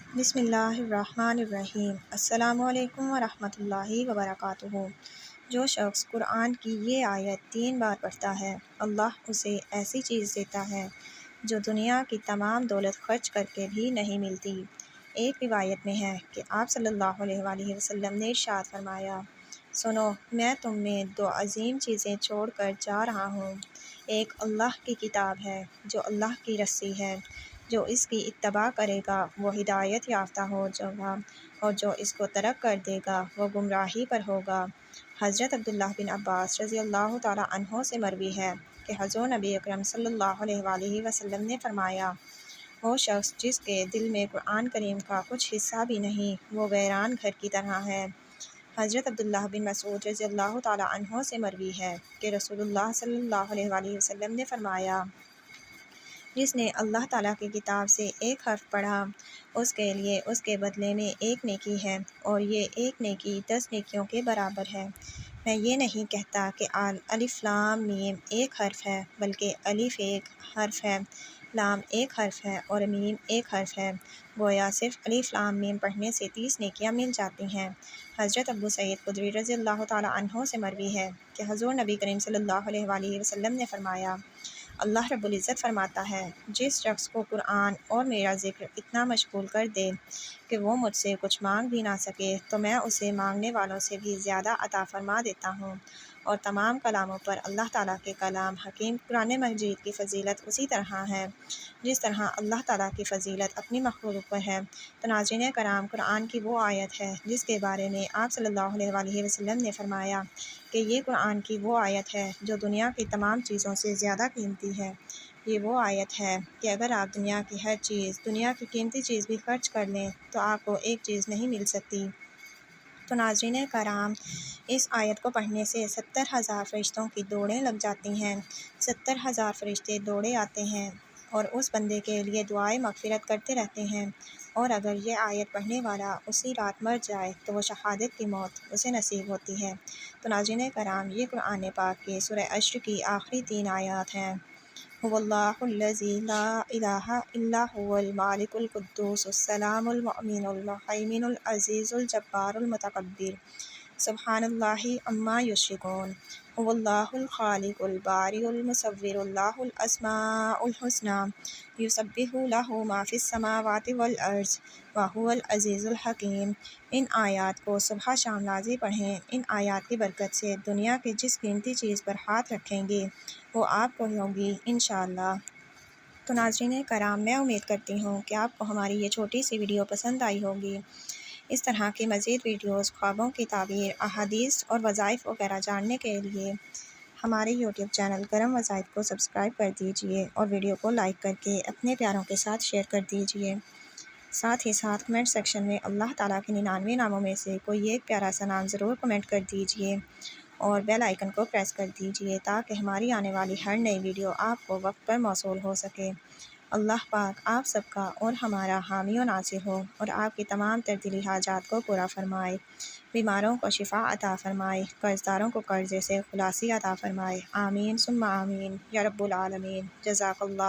بسم اللہ الرحمن الرحیم۔ السلام علیکم ورحمۃ اللہ وبرکاتہ۔ جو شخص قرآن کی یہ آیت 3 بار پڑھتا ہے، اللہ اسے ایسی چیز دیتا ہے جو دنیا کی تمام دولت خرچ کر کے بھی نہیں ملتی۔ ایک روایت میں ہے کہ آپ صلی اللہ علیہ وآلہ وسلم نے ارشاد فرمایا، سنو، میں تم میں 2 عظیم چیزیں چھوڑ کر جا رہا ہوں۔ ایک اللہ کی کتاب ہے جو اللہ کی رسی ہے، جو اس کی اتباع کرے گا وہ ہدایت یافتہ ہو جائے گا، اور جو اس کو ترک کر دے گا وہ گمراہی پر ہوگا۔ حضرت عبداللہ بن عباس رضی اللہ تعالیٰ عنہ سے مروی ہے کہ حضور نبی اکرم صلی اللہ علیہ وآلہ وسلم نے فرمایا، وہ شخص جس کے دل میں قرآن کریم کا کچھ حصہ بھی نہیں، وہ ویران گھر کی طرح ہے۔ حضرت عبداللہ بن مسعود رضی اللہ تعالیٰ عنہ سے مروی ہے کہ رسول اللہ صلی اللہ علیہ وآلہ وسلم نے فرمایا، جس نے اللہ تعالیٰ کی کتاب سے ایک حرف پڑھا، اس کے لیے اس کے بدلے میں 1 نیکی ہے، اور یہ 1 نیکی 10 نیکیوں کے برابر ہے۔ میں یہ نہیں کہتا کہ الف لام میم ایک حرف ہے، بلکہ الف ایک حرف ہے، لام ایک حرف ہے اور میم ایک حرف ہے۔ گویا صرف الف لام میم پڑھنے سے 30 نیکیاں مل جاتی ہیں۔ حضرت ابو سعید خدری رضی اللہ تعالیٰ عنہ سے مروی ہے کہ حضور نبی کریم صلی اللہ علیہ وآلہ وسلم نے فرمایا، اللہ رب العزت فرماتا ہے، جس شخص کو قرآن اور میرا ذکر اتنا مشغول کر دے کہ وہ مجھ سے کچھ مانگ بھی نہ سکے، تو میں اسے مانگنے والوں سے بھی زیادہ عطا فرما دیتا ہوں۔ اور تمام کلاموں پر اللہ تعالیٰ کے کلام حکیم قرآن مجید کی فضیلت اسی طرح ہے جس طرح اللہ تعالیٰ کی فضیلت اپنی مخلوق پر ہے۔ تو ناظرین کرام، قرآن کی وہ آیت ہے جس کے بارے میں آپ صلی اللہ علیہ وآلہ وسلم نے فرمایا کہ یہ قرآن کی وہ آیت ہے جو دنیا کی تمام چیزوں سے زیادہ قیمتی ہے۔ یہ وہ آیت ہے کہ اگر آپ دنیا کی ہر چیز، دنیا کی قیمتی چیز بھی خرچ کر لیں تو آپ کو ایک چیز نہیں مل سکتی۔ تو ناظرین کرام، اس آیت کو پڑھنے سے 70,000 فرشتوں کی دوڑیں لگ جاتی ہیں۔ 70,000 فرشتے دوڑے آتے ہیں اور اس بندے کے لیے دعائے مغفرت کرتے رہتے ہیں، اور اگر یہ آیت پڑھنے والا اسی رات مر جائے تو وہ شہادت کی موت اسے نصیب ہوتی ہے۔ تو ناظرین کرام، یہ قرآن پاک کے سورہ عشر کی آخری 3 آیات ہیں۔ هو اللہ الذی لا الہ الا هو المالک القدوس السلام المؤمن المہیمن العزیز الجبار المتکبر سبحان اللہ عما یشرکون۔ هو اللہ الخالق البارئ المصور له الاسماء الحسنى یسبح له ما فی السماوات والارض وهو العزیز الحکیم۔ ان آیات کو صبح شام لازم پڑھیں۔ ان آیات کی برکت سے دنیا کی جس قیمتی چیز پر ہاتھ رکھیں گے وہ آپ کو ہوگی انشاءاللہ۔ تو ناظرین کرام، میں امید کرتی ہوں کہ آپ کو ہماری یہ چھوٹی سی ویڈیو پسند آئی ہوگی۔ اس طرح کی مزید ویڈیوز، خوابوں کی تعبیر، احادیث اور وظائف وغیرہ جاننے کے لیے ہمارے یوٹیوب چینل کرم وظائف کو سبسکرائب کر دیجئے اور ویڈیو کو لائک کر کے اپنے پیاروں کے ساتھ شیئر کر دیجئے۔ ساتھ ہی ساتھ کمنٹ سیکشن میں اللہ تعالیٰ کے 99 ناموں میں سے کوئی ایک پیارا سا نام ضرور کمنٹ کر دیجئے، اور بیل آئیکن کو پریس کر دیجئے تاکہ ہماری آنے والی ہر نئی ویڈیو آپ کو وقت پر موصول ہو سکے۔ اللہ پاک آپ سب کا اور ہمارا حامی و ناصر ہو، اور آپ کی تمام تر دلی حاجات کو پورا فرمائے، بیماروں کو شفا عطا فرمائے، قرض داروں کو قرضے سے خلاصی عطا فرمائے، آمین ثم آمین یا رب العالمین۔ جزاک اللہ۔